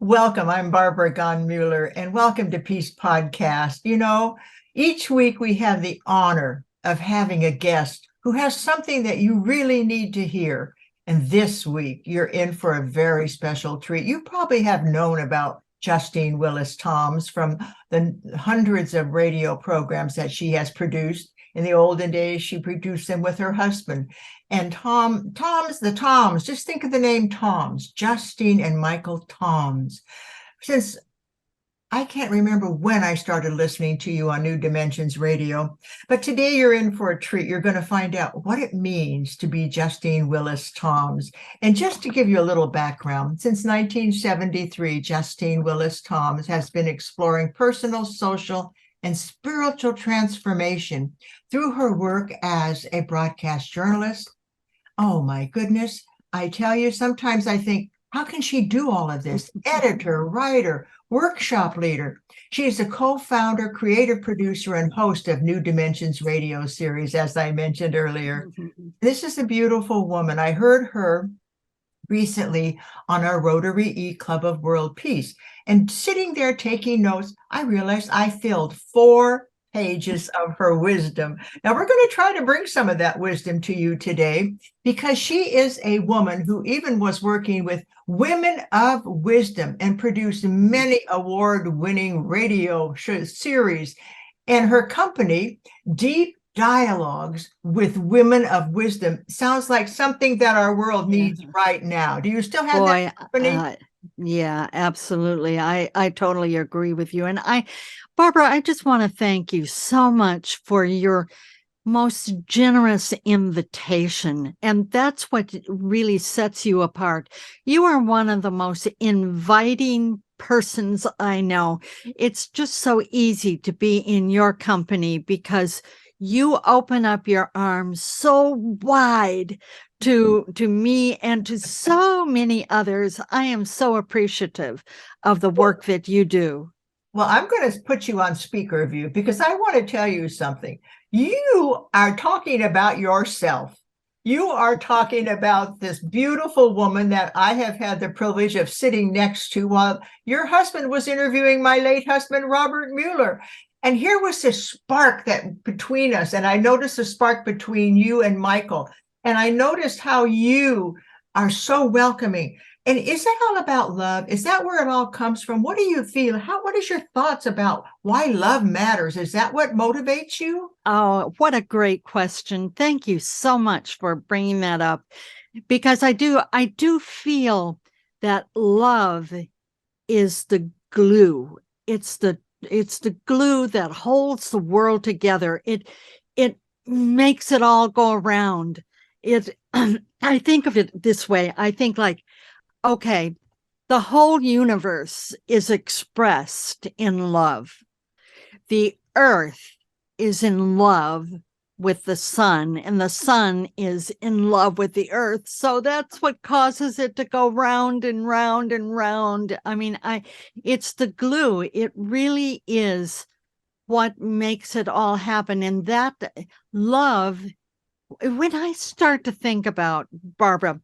Welcome. I'm Barbara Mueller, and welcome to Peace Podcast. Each week we have the honor of having a guest who has something that you really need to hear. And this week, you're in for a very special treat. You probably have known about Justine Willis Toms from the hundreds of radio programs that she has produced. In the olden days, she produced them with her husband. And the Toms, just think of the name Toms, Justine and Michael Toms. Since I can't remember when I started listening to you on New Dimensions Radio, but today you're in for a treat. You're going to find out what it means to be Justine Willis Toms. And just to give you a little background, since 1973, Justine Willis Toms has been exploring personal, social, and spiritual transformation through her work as a broadcast journalist. Oh my goodness. I tell you, sometimes I think, how can she do all of this? Editor, writer, workshop leader. She is a co-founder, creative producer, and host of New Dimensions radio series, as I mentioned earlier. This is a beautiful woman. I heard her recently on our Rotary E Club of World Peace. And sitting there taking notes, I realized I filled 4 pages of her wisdom. Now, we're going to try to bring some of that wisdom to you today, because she is a woman who even was working with Women of Wisdom and produced many award-winning radio series. And her company, Deep Dialogues with Women of Wisdom, sounds like something that our world needs right now. Do you still have that company? Yeah, absolutely. I totally agree with you. And Barbara, I just want to thank you so much for your most generous invitation. And that's what really sets you apart. You are one of the most inviting persons I know. It's just so easy to be in your company because you open up your arms so wide to me and to so many others. I am so appreciative of the work that you do. Well, I'm going to put you on speaker view because I want to tell you something. You are talking about yourself. You are talking about this beautiful woman that I have had the privilege of sitting next to while your husband was interviewing my late husband, Robert Mueller. And here was this spark that between us. And I noticed a spark between you and Michael. And I noticed how you are so welcoming. And is that all about love? Is that where it all comes from? What do you feel? What is your thoughts about why love matters? Is that what motivates you? Oh, what a great question. Thank you so much for bringing that up, because I do feel that love is the glue. It's the glue that holds the world together. It makes it all go around. I think of it this way. I think like, okay, the whole universe is expressed in love. The earth is in love with the sun, and the sun is in love with the earth. So that's what causes it to go round and round and round. I mean, it's the glue. It really is what makes it all happen. And that love, when I start to think about, Barbara,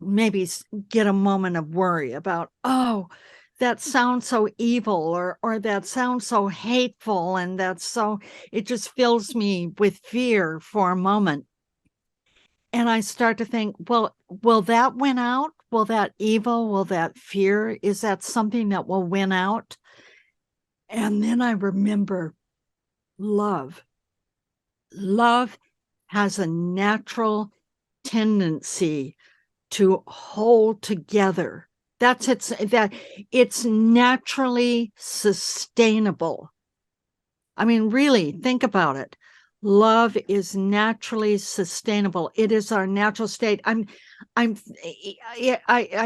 maybe get a moment of worry about, oh, that sounds so evil, or that sounds so hateful, and it just fills me with fear for a moment. And I start to think, well, will that win out? Will that evil, will that fear, is that something that will win out? And then I remember love. Love has a natural tendency to hold together. It's naturally sustainable. I mean, really, think about it. Love is naturally sustainable. It is our natural state. I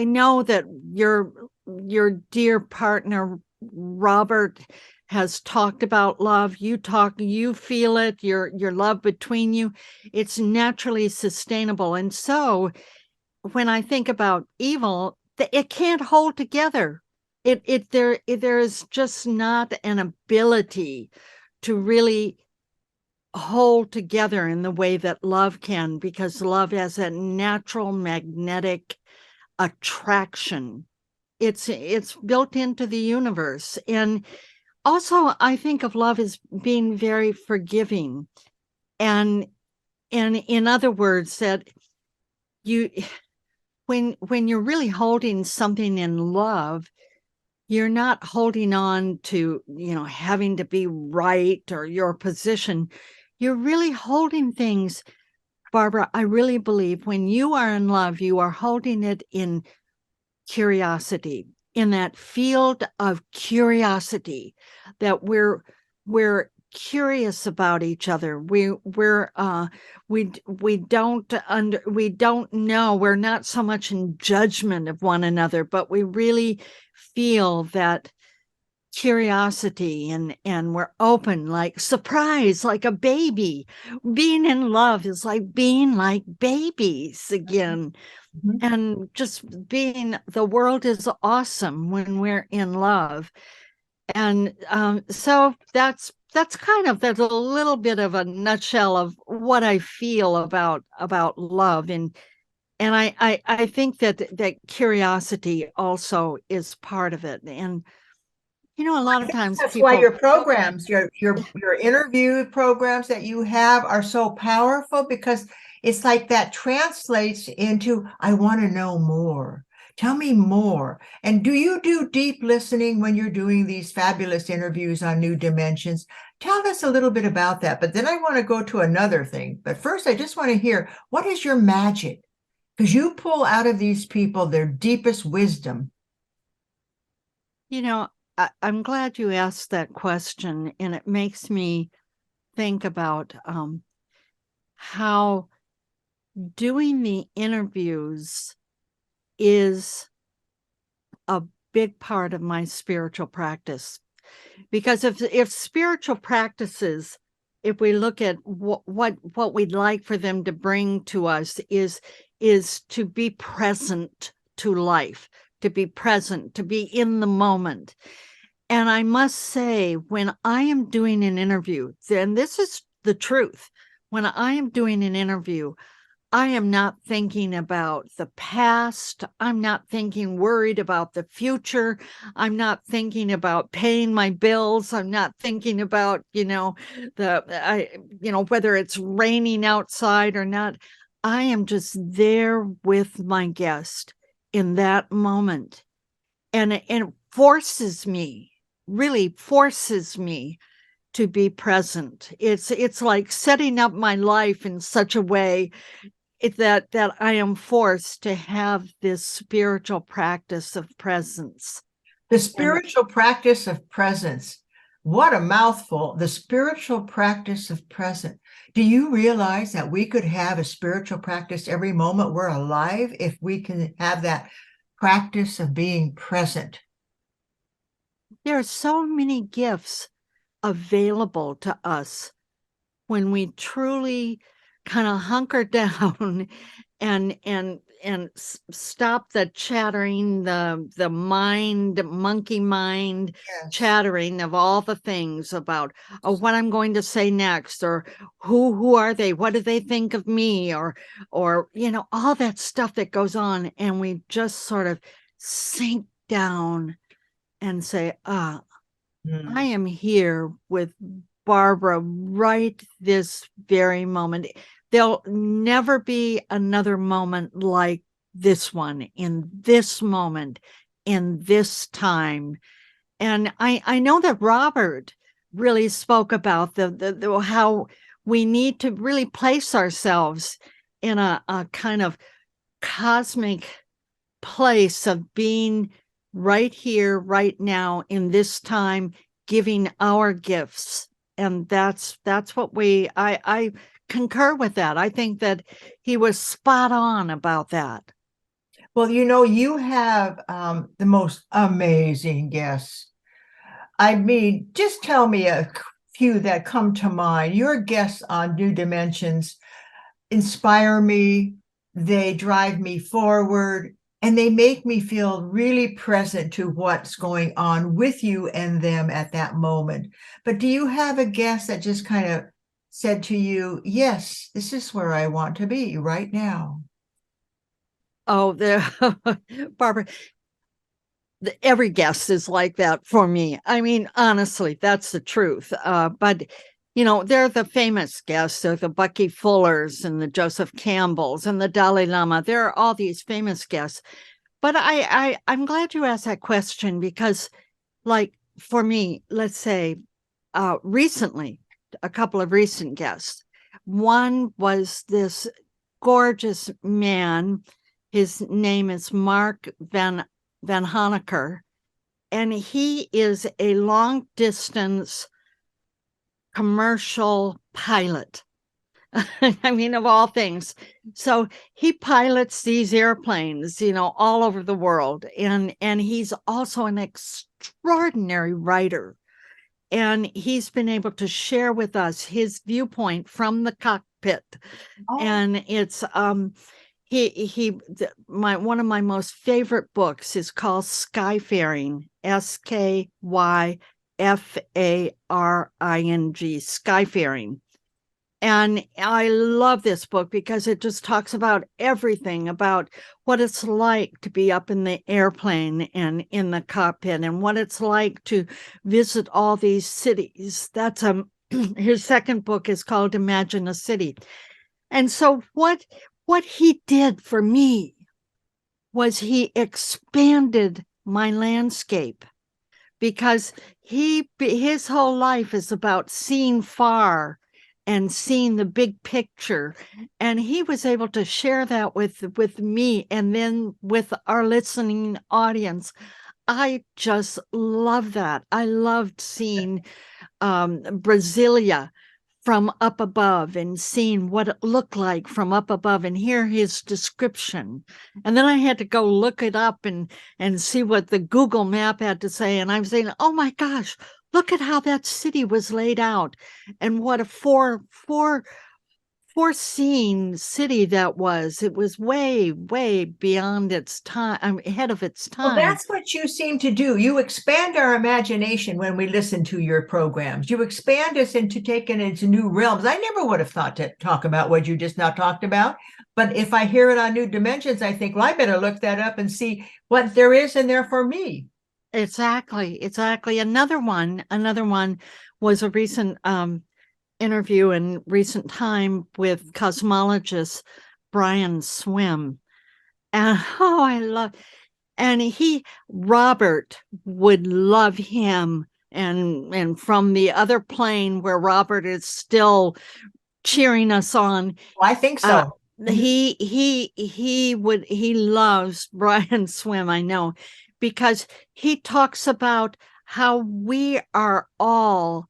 know that your dear partner Robert has talked about love. You feel it, your love between you. It's naturally sustainable. And so when I think about evil, it can't hold together. There is just not an ability to really hold together in the way that love can, because love has a natural magnetic attraction It's built into the universe. And also I think of love as being very forgiving. And in other words, that you when you're really holding something in love, you're not holding on to, having to be right or your position. You're really holding things, Barbara. I really believe when you are in love, you are holding it in curiosity, in that field of curiosity, that we're curious about each other. We don't know. We're not so much in judgment of one another, but we really feel that curiosity, and we're open, like surprise, like a baby. Being in love is like being like babies again. Mhm. And just being, the world is awesome when we're in love. And so that's a little bit of a nutshell of what I feel about love. And I think that curiosity also is part of it. And a lot of times That's why people, your programs, your interview programs that you have are so powerful, because it's like that translates into, I want to know more. Tell me more. And do you do deep listening when you're doing these fabulous interviews on New Dimensions? Tell us a little bit about that. But then I want to go to another thing. But first, I just want to hear, what is your magic? Because you pull out of these people their deepest wisdom. you know, I'm glad you asked that question, and it makes me think about how doing the interviews is a big part of my spiritual practice. Because if spiritual practices, if we look at what we'd like for them to bring to us, is to be present to life, to be present, to be in the moment. And I must say, when I am doing an interview, then this is the truth. When I am doing an interview, I am not thinking about the past. I'm not worried about the future. I'm not thinking about paying my bills. I'm not thinking about, whether it's raining outside or not. I am just there with my guest in that moment. And it really forces me to be present. It's like setting up my life in such a way that I am forced to have this spiritual practice of presence. The And spiritual practice of presence. What a mouthful. The spiritual practice of presence. Do you realize that we could have a spiritual practice every moment we're alive if we can have that practice of being present? there are so many gifts available to us when we truly kind of hunker down and stop the chattering, the monkey mind Yes. chattering of all the things about, oh, what I'm going to say next, or who are they, what do they think of me, or all that stuff that goes on, and we just sort of sink down and say, I Mm. am here with Barbara right this very moment. There'll never be another moment like this one, in this moment, in this time. And I know that Robert really spoke about the how we need to really place ourselves in a kind of cosmic place of being right here, right now, in this time, giving our gifts. And that's what I concur with that. I think that he was spot on about that. Well, you have the most amazing guests. I mean, just tell me a few that come to mind. Your guests on New Dimensions inspire me, they drive me forward, and they make me feel really present to what's going on with you and them at that moment. But do you have a guest that just kind of said to you, yes, this is where I want to be right now? Oh, the Barbara, every guest is like that for me. I mean, honestly, that's the truth. But they're the famous guests. They're the Bucky Fullers and the Joseph Campbells and the Dalai Lama. There are all these famous guests. But I'm glad you asked that question because, like, for me, let's say recently, a couple of recent guests. One was this gorgeous man. His name is Mark Van Honecker, and he is a long distance commercial pilot. I mean, of all things. So he pilots these airplanes, all over the world. And he's also an extraordinary writer. And he's been able to share with us his viewpoint from the cockpit. Oh. And it's one of my most favorite books is called Skyfaring, Skyfaring, Skyfaring. And I love this book because it just talks about everything about what it's like to be up in the airplane and in the cockpit and what it's like to visit all these cities. That's his second book is called Imagine a City. And so what he did for me was he expanded my landscape, because his whole life is about seeing far and seeing the big picture. And he was able to share that with me and then with our listening audience. I just love that. I loved seeing Brasilia from up above and seeing what it looked like from up above and hear his description. And then I had to go look it up and see what the Google map had to say. And I'm saying, oh my gosh, look at how that city was laid out and what a foreseeing city that was. It was way, way beyond its time, ahead of its time. Well, that's what you seem to do. You expand our imagination when we listen to your programs. You expand us into taking into new realms. I never would have thought to talk about what you just now talked about. But if I hear it on New Dimensions, I think, well, I better look that up and see what there is in there for me. Exactly. Another one was a recent interview in recent time with cosmologist Brian Swim. And Robert would love him. And from the other plane where Robert is still cheering us on. Well, I think so. He loves Brian Swim, I know, because he talks about how we are all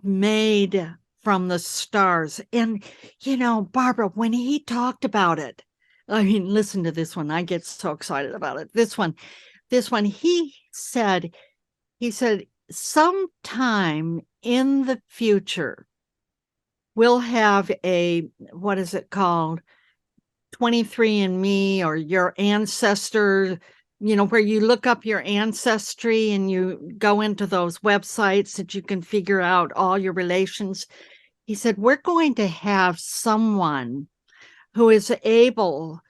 made from the stars. And, Barbara, when he talked about it, I mean, listen to this one. I get so excited about it. This one, he said, sometime in the future, we'll have what is it called? 23andMe or your ancestor, where you look up your ancestry and you go into those websites that you can figure out all your relations. He said, we're going to have someone who is able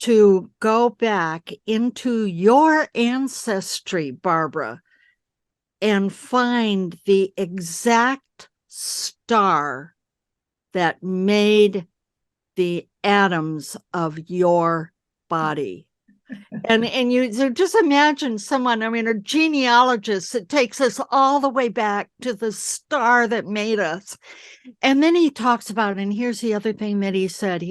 to go back into your ancestry, Barbara, and find the exact star that made the atoms of your body. And you so just imagine someone, a genealogist that takes us all the way back to the star that made us. And then he talks about, and here's the other thing that he said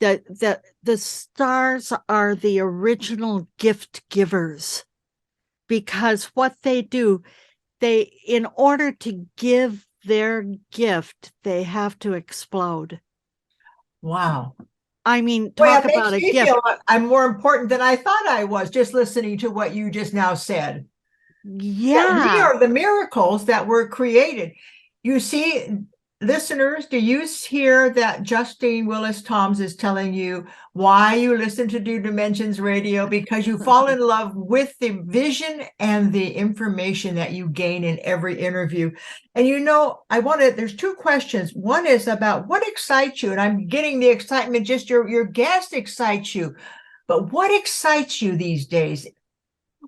that the stars are the original gift givers, because what they do, in order to give their gift, they have to explode. Wow. I mean, talk about a gift. I'm more important than I thought I was, just listening to what you just now said. Yeah. We are the miracles that were created. You see, listeners, do you hear that Justine Willis Toms is telling you why you listen to New Dimensions Radio? Because you fall in love with the vision and the information that you gain in every interview. And there's two questions. One is about what excites you, and I'm getting the excitement, just your guest excites you. But what excites you these days?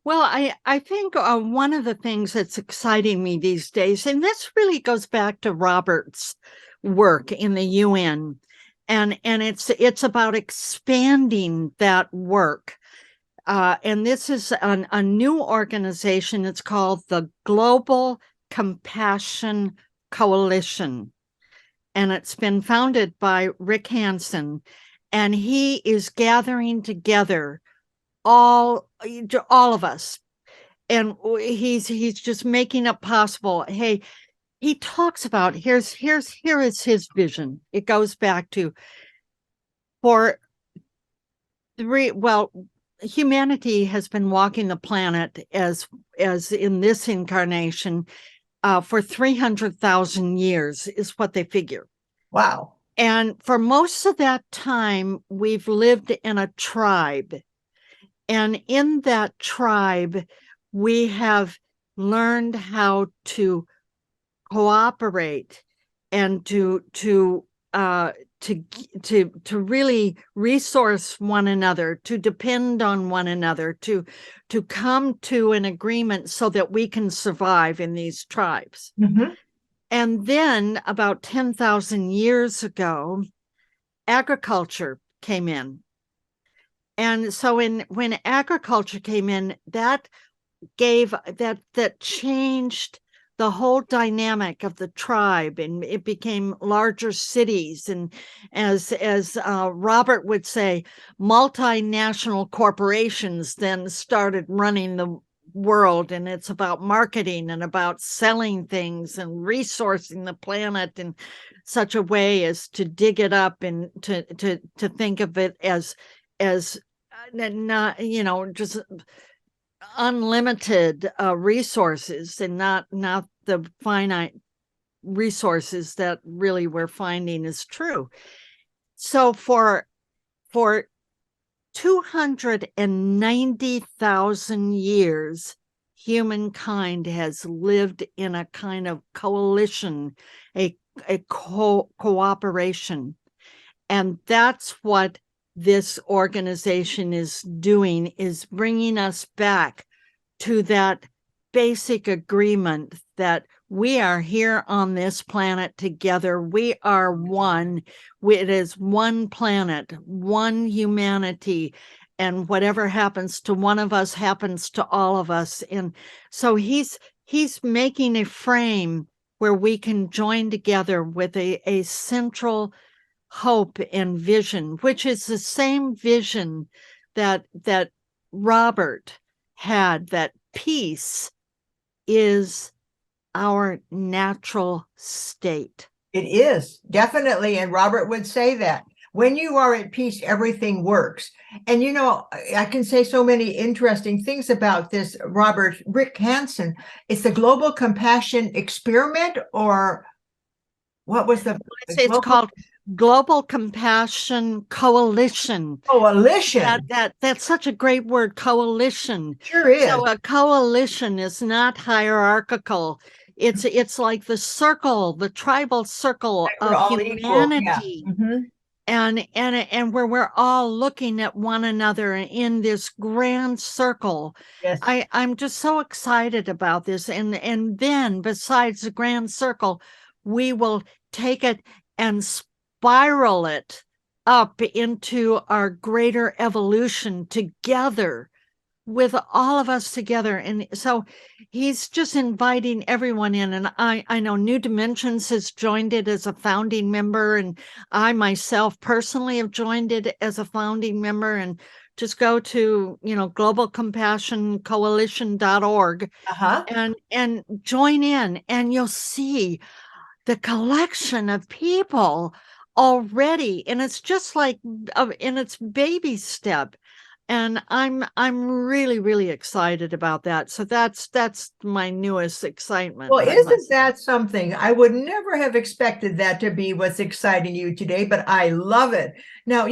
Well, I think one of the things that's exciting me these days, and this really goes back to Robert's work in the UN, and it's about expanding that work. And this is a new organization. It's called the Global Compassion Coalition, and it's been founded by Rick Hansen, and he is gathering together all of us, and he's just making it possible. Hey, he talks about here is his vision. It goes back to for three well humanity has been walking the planet as in this incarnation for 300,000 years is what they figure. Wow. And for most of that time we've lived in a tribe. And in that tribe, we have learned how to cooperate and to really resource one another, to depend on one another, to come to an agreement so that we can survive in these tribes. Mm-hmm. And then about 10,000 years ago, agriculture came in. And so when agriculture came in, that changed the whole dynamic of the tribe, and it became larger cities. And as Robert would say, multinational corporations then started running the world, and it's about marketing and about selling things and resourcing the planet in such a way as to dig it up and to think of it as not, just unlimited resources, and not the finite resources that really we're finding is true. So for 290,000 years, humankind has lived in a kind of coalition, a cooperation. And that's what this organization is doing, is bringing us back to that basic agreement that we are here on this planet together. We are one. It is one planet, one humanity, and whatever happens to one of us happens to all of us. And so he's making a frame where we can join together with a central hope and vision, which is the same vision that Robert had, that peace is our natural state. It is, definitely. And Robert would say that when you are at peace, everything works. And, I can say so many interesting things about this, Rick Hansen. It's the Global Compassion Experiment, or what was it's called Global Compassion Coalition. Coalition. That's such a great word, coalition. Sure is. So a coalition is not hierarchical. It's like the circle, the tribal circle of humanity. Yeah. Mm-hmm. And where we're all looking at one another in this grand circle. Yes. I'm just so excited about this. And then besides the grand circle, we will take it and spiral it up into our greater evolution together, with all of us together. And so he's just inviting everyone in. And I know New Dimensions has joined it as a founding member, and I myself personally have joined it as a founding member. And just go to globalcompassioncoalition.org and join in, and you'll see the collection of people already. And it's just like in its baby step. And I'm really, really excited about that. So that's my newest excitement. Well, isn't that something? I would never have expected that to be what's exciting you today, but I love it. Now,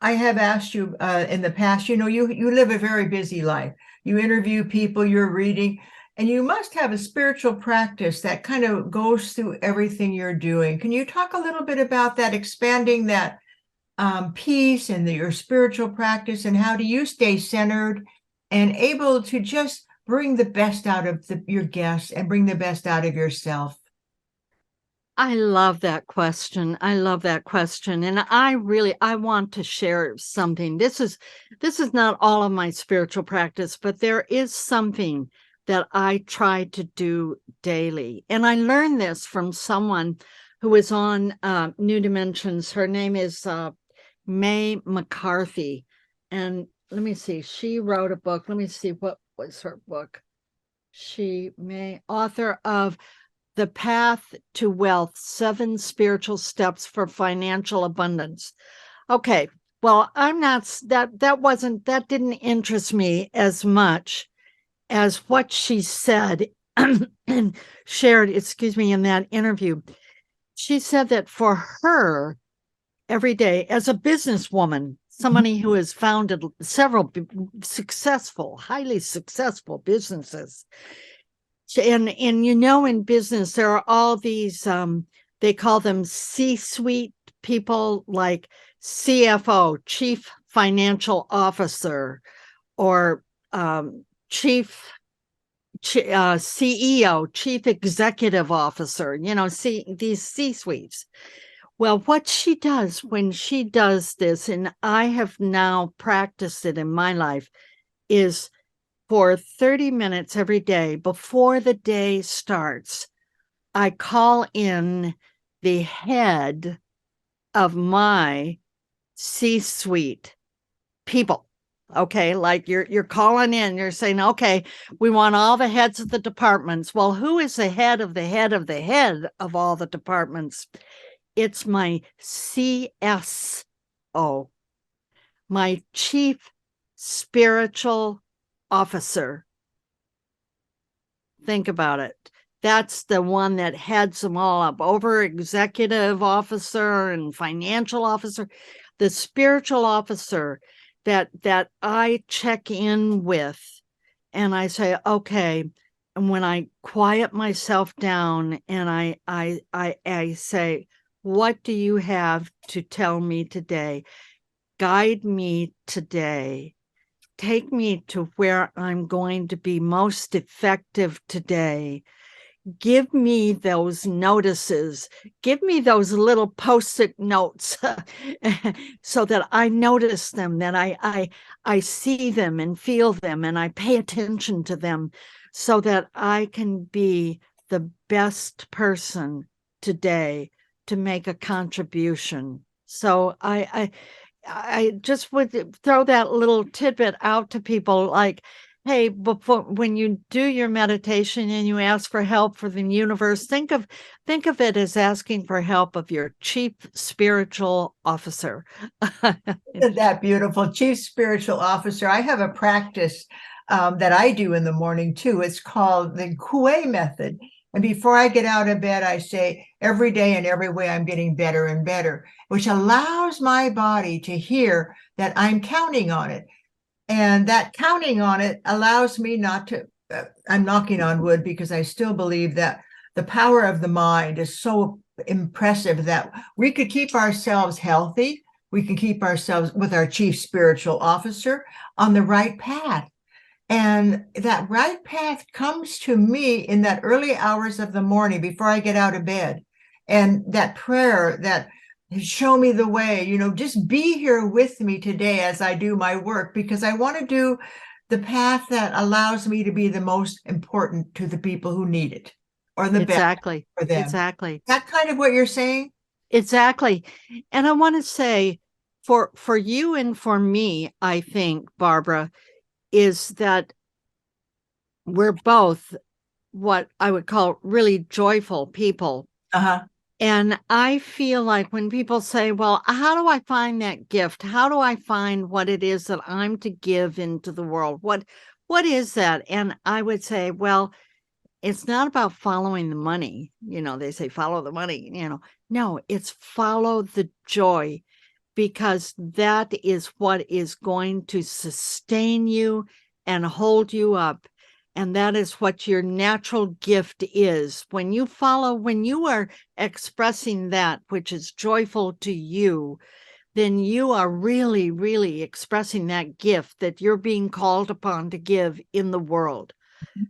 I have asked you in the past, you live a very busy life. You interview people, you're reading, and you must have a spiritual practice that kind of goes through everything you're doing. Can you talk a little bit about that, expanding that peace and your spiritual practice, and how do you stay centered and able to just bring the best out of your guests and bring the best out of yourself? I love that question. I love that question. And I want to share something. This is not all of my spiritual practice, but there is something that I try to do daily. And I learned this from someone who is on New Dimensions. Her name is May McCarthy. And let me see, she wrote a book. Let me see, what was her book? Author of The Path to Wealth, 7 Spiritual Steps for Financial Abundance. Okay, well, I'm not, that didn't interest me as much as what she said and shared, in that interview. She said that for her, every day, as a businesswoman, somebody who has founded several highly successful businesses, and in business there are all these they call them C-suite people, like CFO, chief financial officer, or CEO, chief executive officer, these C-suites. Well, what she does when she does this, and I have now practiced it in my life, is for 30 minutes every day before the day starts, I call in the head of my C-suite people. Okay, like you're calling in, you're saying, okay, we want all the heads of the departments. Well, who is the head of the head of the head of all the departments? It's my CSO, my chief spiritual officer. Think about it. That's the one that heads them all up, over executive officer and financial officer. The spiritual officer that I check in with, and I say, okay, and when I quiet myself down and I say, what do you have to tell me today? Guide me today. Take me to where I'm going to be most effective today. Give me those notices. Give me those little post-it notes so that I notice them, that I see them and feel them, and I pay attention to them, so that I can be the best person today to make a contribution. So I just would throw that little tidbit out to people, like, hey, when you do your meditation and you ask for help from the universe, think of it as asking for help of your chief spiritual officer. Isn't that beautiful? Chief spiritual officer. I have a practice that I do in the morning too. It's called the Kue method. And before I get out of bed, I say, every day and every way I'm getting better and better, which allows my body to hear that I'm counting on it. And that counting on it allows me not to, I'm knocking on wood, because I still believe that the power of the mind is so impressive that we could keep ourselves healthy. We can keep ourselves, with our chief spiritual officer, on the right path. And that right path comes to me in that early hours of the morning before I get out of bed. And that prayer that, show me the way, just be here with me today as I do my work, because I want to do the path that allows me to be the most important to the people who need it, or the best for them. Exactly. That kind of what you're saying? Exactly. And I want to say, for you and for me, I think, Barbara, is that we're both what I would call really joyful people. Uh-huh. And I feel like when people say, well, how do I find that gift? How do I find what it is that I'm to give into the world? What is that? And I would say, well, it's not about following the money. They say follow the money, no, it's follow the joy, because that is what is going to sustain you and hold you up. And that is what your natural gift is. When you are expressing that which is joyful to you, then you are really, really expressing that gift that you're being called upon to give in the world.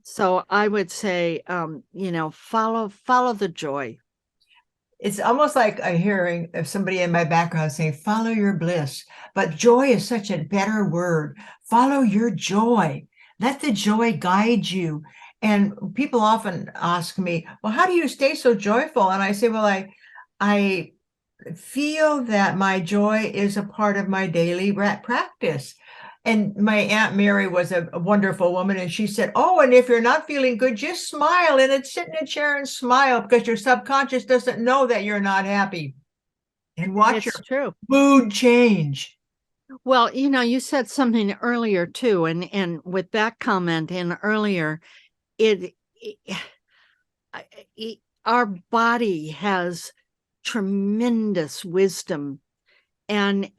So I would say, follow the joy. It's almost like I'm hearing of somebody in my background saying, follow your bliss. But joy is such a better word. Follow your joy. Let the joy guide you. And people often ask me, well, how do you stay so joyful? And I say, well, I feel that my joy is a part of my daily practice. And my Aunt Mary was a wonderful woman. And she said, oh, and if you're not feeling good, just smile and sit in a chair and smile because your subconscious doesn't know that you're not happy. And watch your It's true. mood change. Well, you said something earlier too, and with that comment in earlier, it, our body has tremendous wisdom, and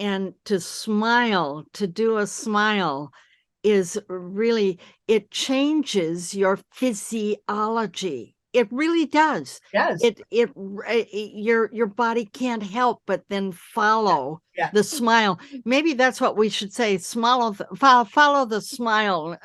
to do a smile is really, it changes your physiology. It really does. Yes. Your body can't help but then follow Yeah. the smile. Maybe that's what we should say. Follow the smile.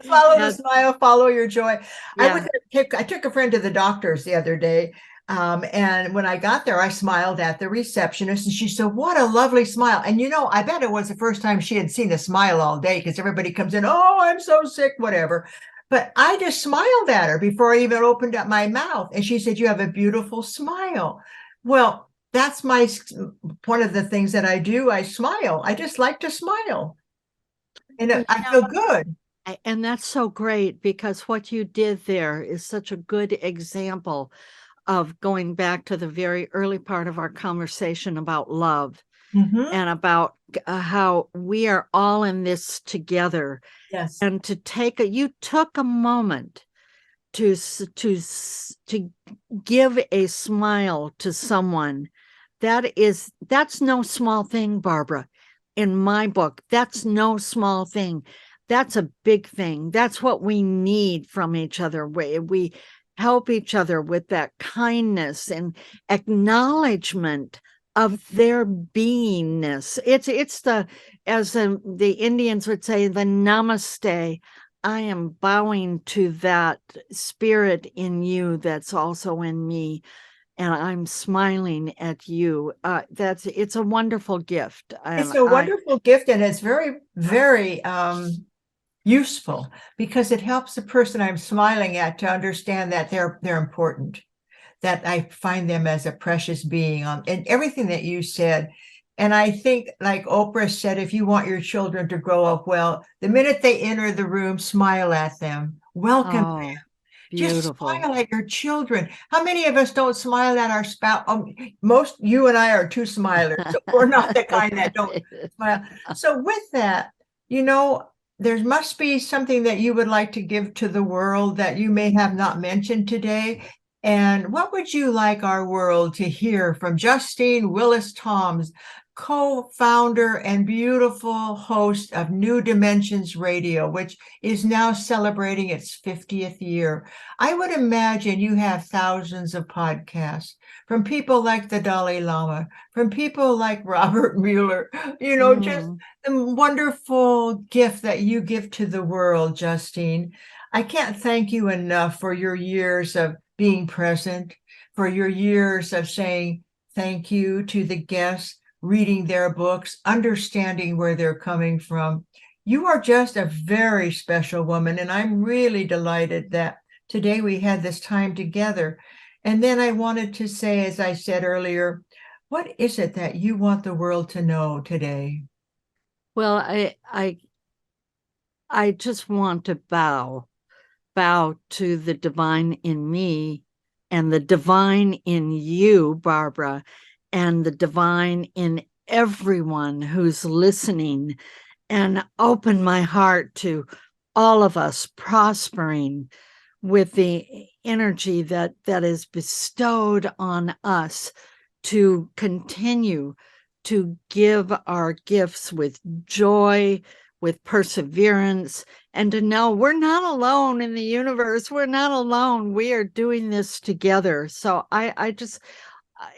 Follow the smile, follow your joy. Yeah. I took a friend to the doctor's the other day. And when I got there, I smiled at the receptionist and she said, what a lovely smile. And I bet it was the first time she had seen a smile all day because everybody comes in, oh, I'm so sick, whatever. But I just smiled at her before I even opened up my mouth. And she said, you have a beautiful smile. Well, that's one of the things that I do. I smile. I just like to smile. And I feel good. And that's so great, because what you did there is such a good example of going back to the very early part of our conversation about love, Mm-hmm. and about how we are all in this together. Yes. And you took a moment to give a smile to someone. That's no small thing, Barbara. In my book, that's no small thing. That's a big thing. That's what we need from each other. We help each other with that kindness and acknowledgement of their beingness. It's as the Indians would say, the namaste. I am bowing to that spirit in you that's also in me, and I'm smiling at you. It's a wonderful gift. It's a wonderful gift, and it's very, very useful because it helps the person I'm smiling at to understand that they're important, that I find them as a precious being, and everything that you said. And I think, like Oprah said, if you want your children to grow up well, the minute they enter the room, smile at them, welcome them. Just Beautiful. smile at your children. How many of us don't smile at our spouse? Most, you and I are two smilers. So we're not the kind that don't smile. So with that, there must be something that you would like to give to the world that you may have not mentioned today. And what would you like our world to hear from Justine Willis Toms, co-founder and beautiful host of New Dimensions Radio, which is now celebrating its 50th year? I would imagine you have thousands of podcasts from people like the Dalai Lama, from people like Robert Mueller, just the wonderful gift that you give to the world, Justine. I can't thank you enough for your years of being present, for your years of saying thank you to the guests, reading their books, understanding where they're coming from. You are just a very special woman, and I'm really delighted that today we had this time together. And then I wanted to say, as I said earlier, what is it that you want the world to know today? Well, I just want to bow to the divine in me, and the divine in you, Barbara, and the divine in everyone who's listening, and open my heart to all of us prospering with the energy that is bestowed on us to continue to give our gifts with joy, with perseverance, and to know we're not alone in the universe. We're not alone. We are doing this together. So I just,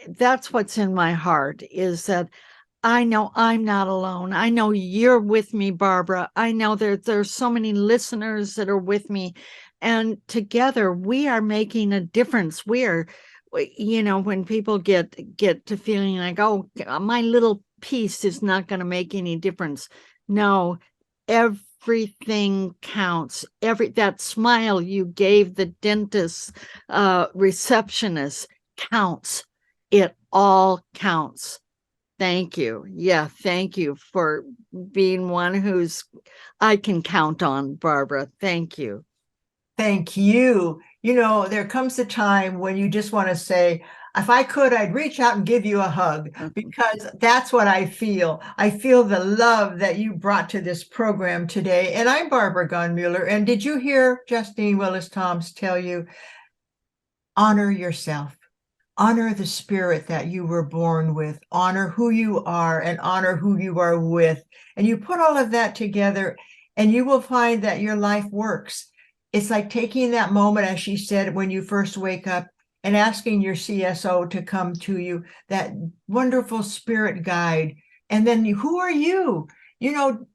that's what's in my heart, is that I know I'm not alone. I know you're with me, Barbara. I know there's so many listeners that are with me, and together we are making a difference. When people get to feeling like, oh, my little piece is not going to make any difference. No, everything counts. That smile you gave the dentist receptionist counts. It all counts. Thank you. Yeah, thank you for being one I can count on, Barbara. Thank you. Thank you. There comes a time when you just want to say, if I could, I'd reach out and give you a hug, because that's what I feel. I feel the love that you brought to this program today. And I'm Barbara Gunmuller. And did you hear Justine Willis Toms tell you, honor yourself? Honor the spirit that you were born with, honor who you are, and honor who you are with. And you put all of that together, and you will find that your life works. It's like taking that moment, as she said, when you first wake up and asking your CSO to come to you, that wonderful spirit guide. And then who are you?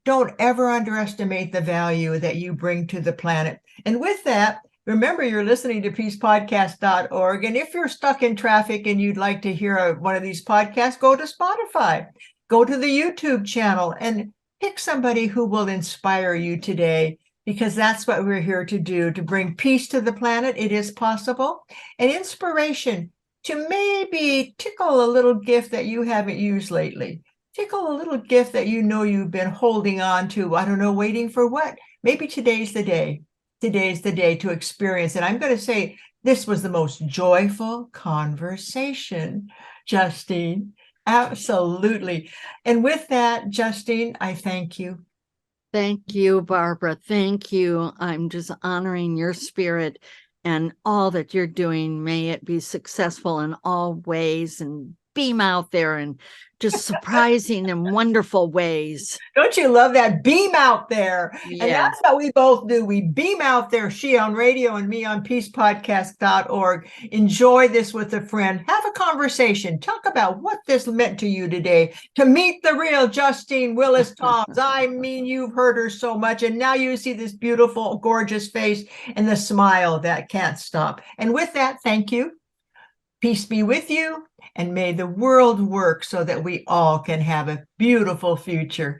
Don't ever underestimate the value that you bring to the planet. And with that, remember, you're listening to peacepodcast.org. And if you're stuck in traffic and you'd like to hear one of these podcasts, go to Spotify, go to the YouTube channel, and pick somebody who will inspire you today, because that's what we're here to do, to bring peace to the planet. It is possible. And inspiration to maybe tickle a little gift that you haven't used lately. Tickle a little gift that you've been holding on to. I don't know, waiting for what? Maybe today's the day. Today's the day to experience it. I'm going to say this was the most joyful conversation, Justine. Absolutely. And with that, Justine, I thank you. Thank you, Barbara. Thank you. I'm just honoring your spirit and all that you're doing. May it be successful in all ways and beam out there and just surprising and wonderful ways. Don't you love that? Beam out there. Yeah. And that's what we both do. We beam out there, she on radio and me on peacepodcast.org. Enjoy this with a friend. Have a conversation. Talk about what this meant to you today. To meet the real Justine Willis Toms. I mean, you've heard her so much, and now you see this beautiful, gorgeous face and the smile that can't stop. And with that, thank you. Peace be with you, and may the world work so that we all can have a beautiful future.